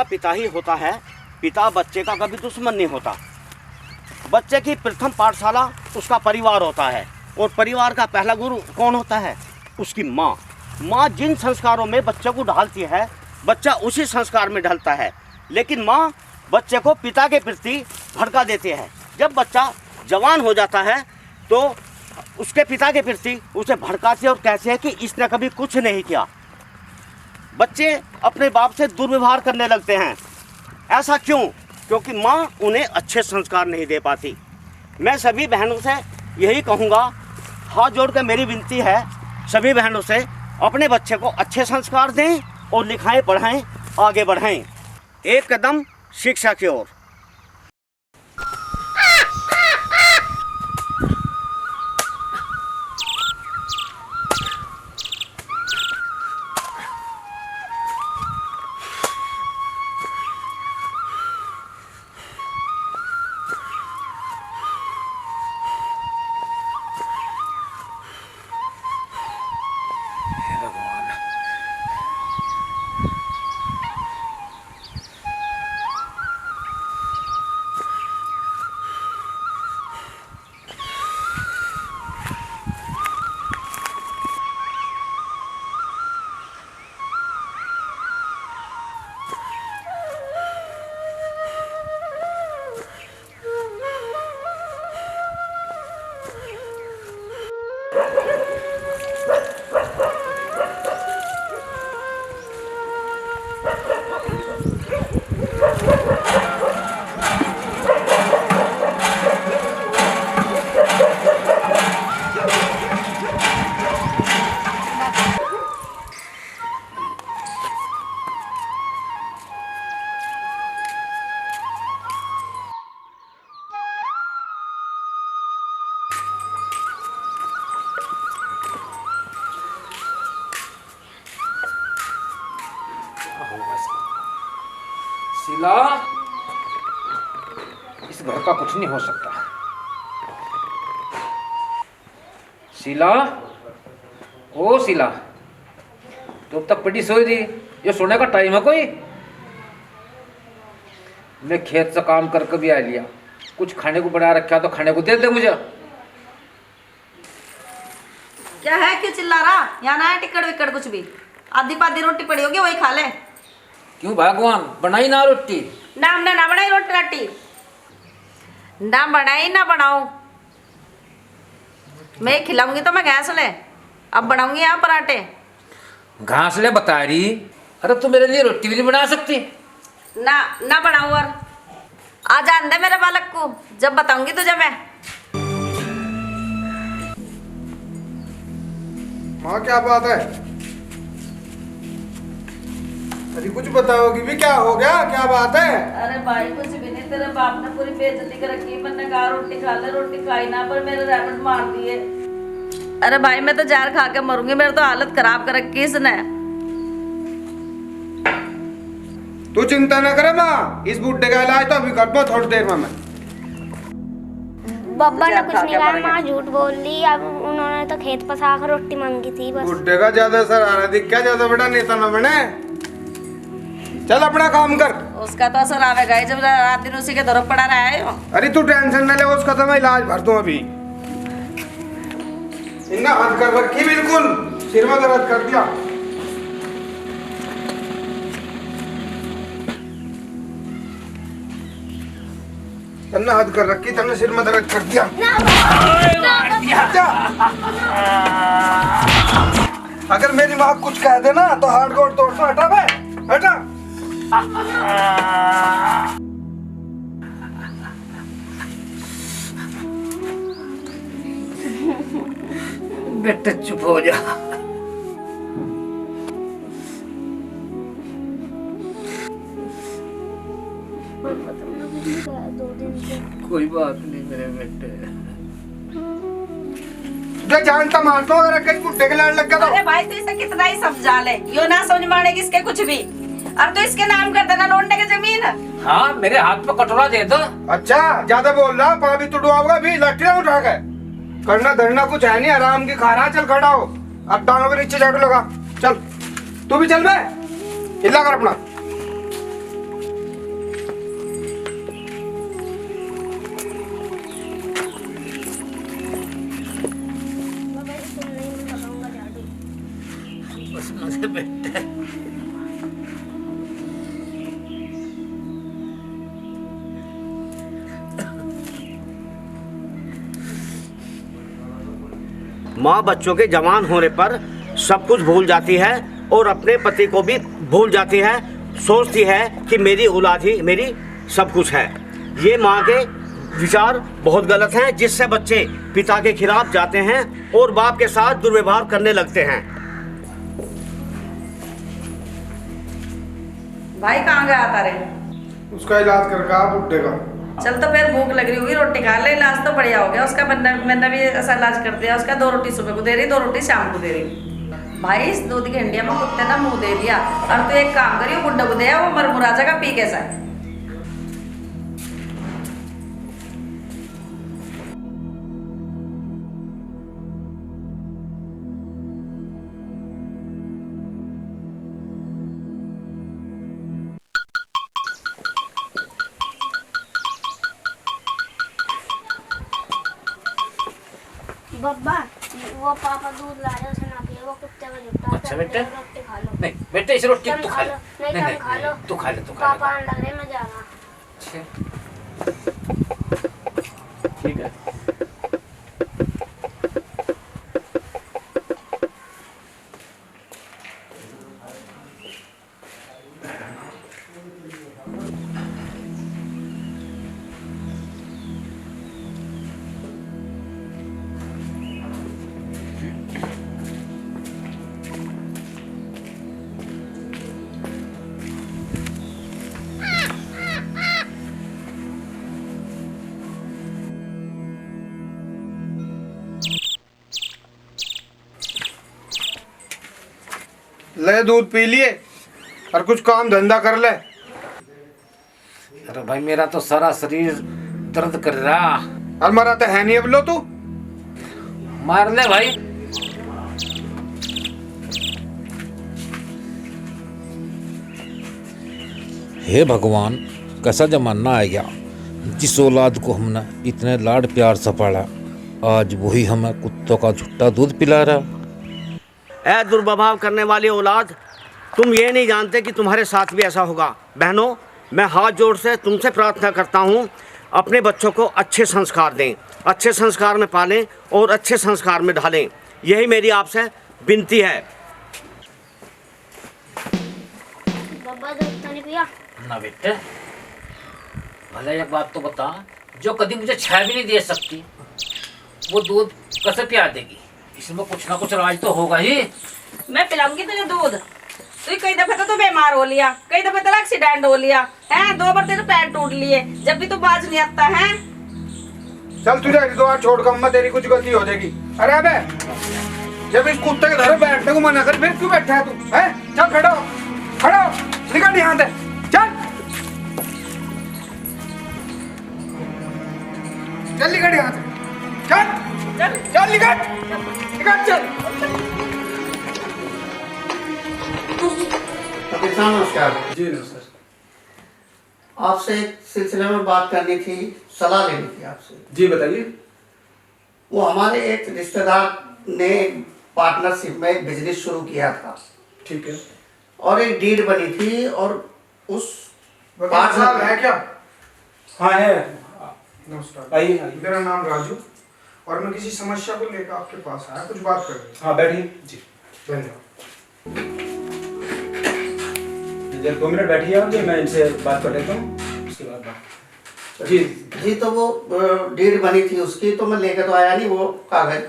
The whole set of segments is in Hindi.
पिता ही होता है। पिता बच्चे का कभी दुश्मन नहीं होता। बच्चे की प्रथम पाठशाला उसका परिवार होता है, और परिवार का पहला गुरु कौन होता है? उसकी माँ। माँ जिन संस्कारों में बच्चे को ढालती है, बच्चा उसी संस्कार में ढलता है। लेकिन माँ बच्चे को पिता के प्रति भड़का देती है। जब बच्चा जवान हो जाता है तो उसके पिता के प्रति उसे भड़काती है और कहती है कि इसने कभी कुछ नहीं किया। बच्चे अपने बाप से दुर्व्यवहार करने लगते हैं। ऐसा क्यों? क्योंकि माँ उन्हें अच्छे संस्कार नहीं दे पाती। मैं सभी बहनों से यही कहूँगा, हाथ जोड़ कर मेरी विनती है सभी बहनों से, अपने बच्चे को अच्छे संस्कार दें और लिखाएं पढ़ाएं, आगे बढ़ाएं। एक कदम शिक्षा की ओर। शीला, इस घर का कुछ नहीं हो सकता। शीला, ओ शीला, तुम तक पड़ी सोई थी? ये सोने का टाइम है कोई? मैं खेत से काम करके भी आ लिया, कुछ खाने को बना रखा तो खाने को दे दे मुझे। क्या है, क्यों चिल्ला रहा? यहाँ ना है टिकट विकट कुछ भी। आधी पाधी रोटी पड़ी होगी, वही खा ले। क्यों भगवान, बनाई ना रोटी? ना हमने ना बनाई रोटी राटी, ना बनाई ना बनाओ। मैं खिलाऊंगी तो मैं घास ले, अब बनाऊंगी यहाँ पराठे। घास ले बता रही? अरे तू मेरे लिए रोटी भी नहीं बना सकती? ना ना बनाऊं। और आ जान दे मेरे बालक को, जब बताऊंगी तुझे मैं। माँ क्या बात है? अरे कुछ बताओगी भी, क्या हो गया, क्या बात है? अरे भाई कुछ भी नहीं, तेरे बाप ने पूरी बेइज्जती कर रखी। मैंने कहा रोटी खा ले, रोटी खाई ना, पर मेरे रेमंड मार दिए। अरे भाई मैं तो जहर खा के मरूंगी, मेरी तो हालत खराब कर रखी इसने। तू चिंता न करे माँ, इस बुड्ढे का इलाज तो अभी कर दो थोड़ी देर में। मैं बब्बा ने कुछ नहीं कहा, माँ झूठ बोल ली। अब उन्होंने तो खेत पसा कर रोटी मांगी थी बस। बुड्ढे का ज्यादा असर आ रहा दिख, क्या ज्यादा बड़ा नेता न बने। चल अपना काम कर। उसका तो असर आवेगा ही, जब रात दिन उसी के दौर पड़ा रहा है। अरे तू टेंशन न ले, उसका तो मैं इलाज भर दूं अभी। इन्ना हद कर रखी बिल्कुल, सिर में दर्द कर दिया। तन्ने हद कर रखी, तन्ने सिर में दर्द कर दिया। अगर मेरी माँ कुछ कह देना तो हाथ गोड़ तोड़ दो। हटा बे, हटा। बेटा चुप हो जा। कोई बात नहीं मेरे बेटे। जानता मारता अगर कहीं बुड्ढे के लड़ लग गया तो। अरे भाई तू इसे कितना ही समझा ले, यो ना समझ मानेगी इसके कुछ भी। अब तो इसके नाम कर देना लौंडे की जमीन। हाँ, मेरे हाथ में कटोरा दे दो। अच्छा ज्यादा बोल रहा, पानी तो डुबाऊंगा भी। लठियां उठा के करना धरना कुछ है नहीं, आराम की खा रहा। चल खड़ा हो, अब टांगों के नीचे झाड़ू लगा। चल तू भी चल बे, हिला कर अपना। माँ बच्चों के जवान होने पर सब कुछ भूल जाती है और अपने पति को भी भूल जाती है, सोचती है कि मेरी औलाद ही मेरी सब कुछ है। ये माँ के विचार बहुत गलत हैं, जिससे बच्चे पिता के खिलाफ जाते हैं और बाप के साथ दुर्व्यवहार करने लगते हैं। भाई कहाँ गया तारे? उसका इलाज करके आप उठेगा। चल तो फिर भूख लग रही होगी, रोटी खा ले। इलाज तो बढ़िया हो गया उसका। मैंने भी ऐसा इलाज कर दिया उसका। 2 रोटी सुबह को दे रही, 2 रोटी शाम को दे रही। भाई इस दूध की हंडिया में कुत्ते ना मुंह दे दिया। और तू एक काम करियो, गुड्डा को दे, वो मरमुराजा का पी कैसा है। बब्बा वो पापा दूध ला रहे उसे ना पिए, वो कुत्ते को जुटा। अच्छा बेटा, रोटी खा लो। नहीं बेटे इस रोटी तुम तू खा खा लो। ले। नहीं तुम खा लो। तू खा ले, तू खा पापा आने लग रहे, मैं जा रहा। ले। ठीक है। ले दूध पी लिए और कुछ काम धंधा कर ले। अरे भाई मेरा तो सारा शरीर दर्द कर रहा। और मरा तो है नहीं अब लो तू। मार ले भाई। हे भगवान, कैसा जमाना आ गया। जिस औलाद को हमने इतने लाड प्यार से पाला, आज वही हमें कुत्तों का झुट्टा दूध पिला रहा। ऐ दुर्व्यवहार करने वाली औलाद, तुम ये नहीं जानते कि तुम्हारे साथ भी ऐसा होगा। बहनों, मैं हाथ जोड़ से तुमसे प्रार्थना करता हूँ, अपने बच्चों को अच्छे संस्कार दें, अच्छे संस्कार में पालें और अच्छे संस्कार में ढालें। यही मेरी आपसे विनती है। बब्बा दूध तो नहीं पिया? ना बेटे, भले एक बात तो बता, जो कभी मुझे छाया भी नहीं दे सकती, वो दूध कैसे पिला देगी? इसमें कुछ ना कुछ राज तो होगा ही। मैं पिलाऊंगी तुझे दूध। तू कई दफे तो बीमार हो लिया, कई दफे तेरा एक्सीडेंट हो लिया है, 2 बार तेरे पैर टूट लिए, जब भी तू बाज नहीं आता है। चल तुझे हरिद्वार छोड़ कर अम्मा तेरी कुछ गलती हो जाएगी। अरे अबे, जब इस कुत्ते के घर बैठने को मना कर, फिर क्यों बैठा है तू? हैं? चल खड़ा हो, खड़ा हो, निकल यहाँ से, चल चल निकल यहाँ से, चल चल चल निकल, निकल चल। नमस्कार जी नमस्कार। आपसे एक सिलसिले में बात करनी थी, सलाह लेनी थी आपसे। जी बताइए। वो हमारे एक रिश्तेदार ने पार्टनरशिप में एक बिजनेस शुरू किया था। ठीक है। और एक डीड बनी थी और उस साहब है क्या? हाँ है। नमस्कार। आइए आइए। मेरा नाम राजू और मैं किसी समस्या को लेकर आपके पास आया, कुछ बात करनी है। हाँ बैठिए। जी धन्यवाद। 2 मिनट बैठिए आप, मैं इनसे बात कर लेता हूँ, उसके बाद बात। जी जी, तो वो डीड बनी थी उसकी, तो मैं लेकर तो आया नहीं वो कागज।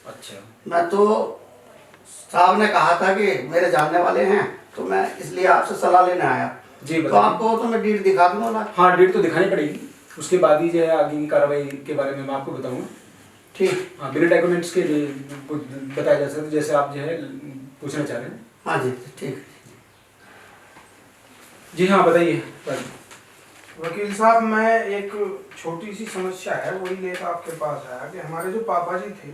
अच्छा। मैं तो साहब ने कहा था कि मेरे जानने वाले हैं, तो मैं इसलिए आपसे सलाह लेने आया। जी तो बताइए। आपको तो मैं डीड दिखा दूंगा ना? हाँ डेट तो दिखानी पड़ेगी, उसके बाद ही जो है आगे की कार्रवाई के बारे में मैं आपको बताऊँगा। ठीक। हाँ बिना डॉक्यूमेंट्स के बताया जा सकता है, जैसे आप जो है पूछना चाह रहे हैं। हाँ जी ठीक। जी हाँ बताइए। वकील साहब, मैं एक छोटी सी समस्या है वही लेकर आपके पास आया कि हमारे जो पापा जी थे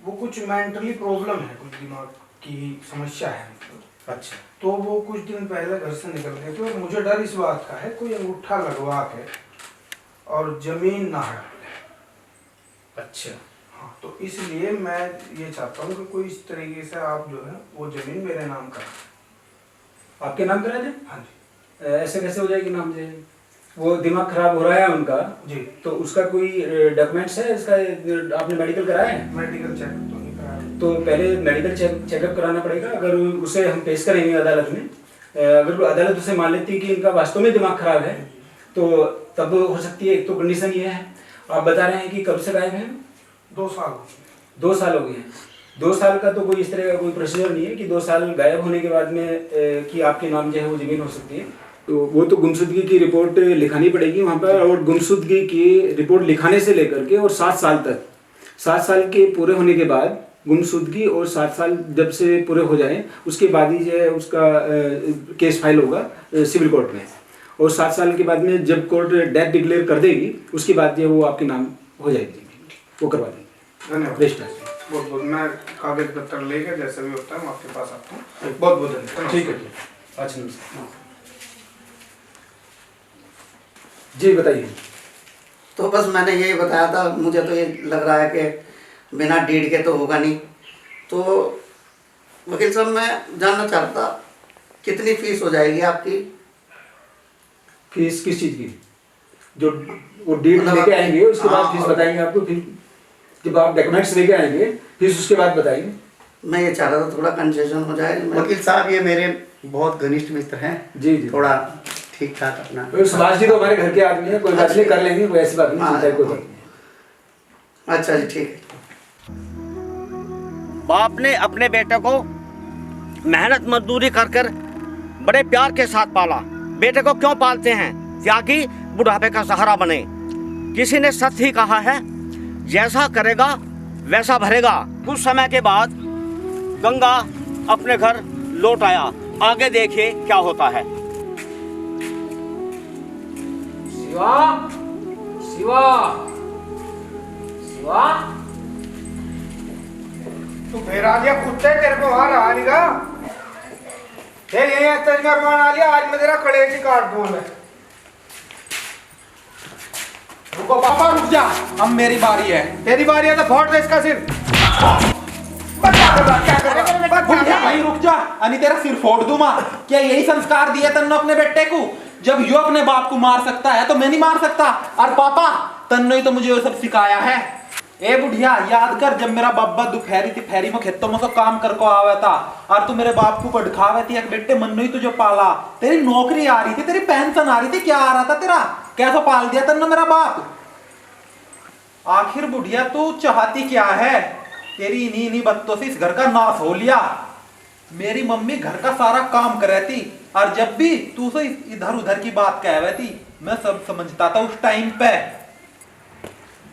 वो कुछ मेंटली प्रॉब्लम है, कुछ दिमाग की समस्या है। अच्छा। तो वो कुछ दिन पहले घर से निकल गए थे और मुझे डर इस बात का है कोई अंगूठा लगवा के और जमीन ना हड़प ले। अच्छा। हाँ, तो इसलिए मैं ये चाहता हूँ कि कोई इस तरीके से आप जो है वो जमीन मेरे नाम करें। आपके नाम करा दें? हाँ जी। ऐसे कैसे हो जाएगी नाम जो है? वो दिमाग खराब हो रहा है उनका जी। तो उसका कोई डॉक्यूमेंट्स है इसका? आपने मेडिकल कराया है? मेडिकल चेकअप तो नहीं कराया। तो पहले मेडिकल चेकअप कराना पड़ेगा। अगर उसे हम पेश करेंगे अदालत में, अगर अदालत उसे मान लेती है कि इनका वास्तव में दिमाग खराब है तो तब हो सकती है। एक तो कंडीशन ये है, आप बता रहे हैं कि कब से गायब हैं? 2 साल। 2 साल हो गए हैं। 2 साल का तो कोई इस तरह का कोई प्रोसीजर नहीं है कि 2 साल गायब होने के बाद में कि आपके नाम जो है वो जमीन हो सकती है। तो वो तो गुमशुदगी की रिपोर्ट लिखानी पड़ेगी वहाँ पर, और गुमशुदगी की रिपोर्ट लिखाने से लेकर के और 7 साल तक, 7 साल के पूरे होने के बाद गुमशुदगी, और 7 साल जब से पूरे हो जाए उसके बाद ही जो है उसका केस फाइल होगा सिविल कोर्ट में, और 7 साल के बाद में जब कोर्ट डेथ डिक्लेयर कर देगी उसके बाद जो वो आपके नाम हो जाएगी, वो करवा देंगे। धन्यवाद। रजिस्टर बहुत बहुत, मैं कागज पत्र लेकर जैसे भी होता है मैं आपके पास आता हूँ। बहुत बहुत धन्यवाद। ठीक है। अच्छा नमस्कार जी, बताइए। तो बस मैंने यही बताया था, मुझे तो ये लग रहा है कि बिना डीड के तो होगा नहीं। तो वकील साहब मैं जानना चाहता कितनी फीस हो जाएगी आपकी? फीस किस चीज़ की? जो वो डीड मतलब लेके आएंगे उसके बाद हाँ, फीस बताएंगे आपको। फिर जब आप डॉक्यूमेंट्स लेके आएंगे फीस उसके बाद बताएंगे। मैं ये चाह रहा था थोड़ा कंसेशन हो जाए। वकील साहब ये मेरे बहुत घनिष्ठ मित्र हैं। जी जी। थोड़ा ठीक ठाक अपना। तो सुभाष जी तो हमारे घर के आदमी है, कोई बात नहीं, कर लेंगे, कोई ऐसी बात नहीं, चिंता की कोई बात नहीं। अच्छा जी, ठीक है। बाप ने अपने बेटे को मेहनत मजदूरी कर कर बड़े प्यार के साथ पाला। बेटे को क्यों पालते हैं? ताकि बुढ़ापे का सहारा बने। किसी ने सच ही कहा है, जैसा करेगा वैसा भरेगा। कुछ समय के बाद गंगा अपने घर लौट आया। आगे देखिए क्या होता है। शिवा, शिवा, शिवा, तू फिर आ गया कुत्ते, तेरे को वहां रहा नहीं का? फिर यही अत्याचार मान आ लिया, आज मैं तेरा कलेज ही काट दूंगा। रुको पापा, रुक जा, अब मेरी बारी है। तेरी बारी है तो फोड़ दे इसका सिर। बुढ़िया भाई रुक जा, अनि तेरा सिर फोड़ दूं मैं। क्या यही संस्कार दिए तन्नो अपने बेटे को? जब यो अपने बाप को मार सकता है तो मैं नहीं मार सकता? और पापा तन्नो ही तो मुझे ये सब सिखाया है। ए बुढ़िया, याद कर जब मेरा बाबा दोपहरी थी फेरी में खेतों में से काम करके आवा था और तू मेरे बाप को पढ़ावे थी, एक बेटे मन्नो ही तुझे पाला। तेरी नौकरी आ रही थी, तेरी पेंशन आ रही थी, क्या आ रहा था तेरा? कैसा पाल दिया तन्नो मेरा बाप? आखिर बुढ़िया तू चाहती क्या है? तेरी इन्हीं बत्तों से इस घर का नाश हो लिया। मेरी मम्मी घर का सारा काम कर रही थी और जब भी तू से इधर उधर की बात कह रही थी मैं सब समझता था उस टाइम पे।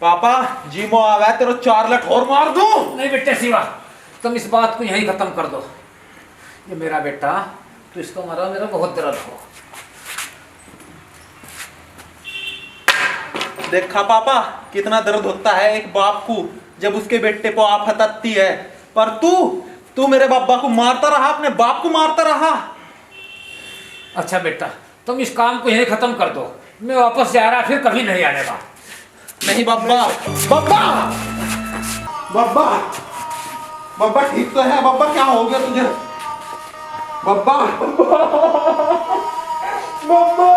पापा जीमो आवा तेरे 4 लठ और मार दूं। नहीं बेटे शिवा, तुम इस बात को यहीं खत्म कर दो। ये मेरा बेटा, तो इसको मारा मेरा बहुत दर्द हो। देखा पापा कितना दर्द होता है एक बाप को जब उसके बेटे को आफत आती है, पर तू मेरे बाबा को मारता रहा, अपने बाप को मारता रहा। अच्छा बेटा, तुम इस काम को यहीं खत्म कर दो। मैं वापस जा रहा, फिर कभी नहीं आने का। नहीं बाबा, बाबा बाबा बाबा ठीक तो है? बाबा क्या हो गया तुझे? बाबा बाबा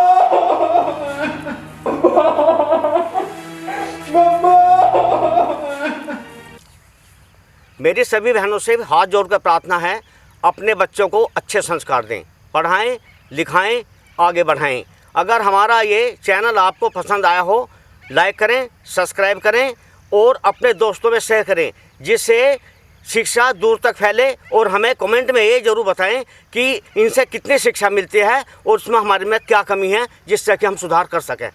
मेरी सभी बहनों से हाथ जोड़कर प्रार्थना है, अपने बच्चों को अच्छे संस्कार दें, पढ़ाएं, लिखाएं, आगे बढ़ाएं। अगर हमारा ये चैनल आपको पसंद आया हो, लाइक करें, सब्सक्राइब करें और अपने दोस्तों में शेयर करें, जिससे शिक्षा दूर तक फैले। और हमें कमेंट में ये ज़रूर बताएं कि इनसे कितनी शिक्षा मिलती है और उसमें हमारे में क्या कमी है, जिससे कि हम सुधार कर सकें।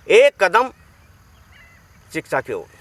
एक कदम शिक्षा की ओर।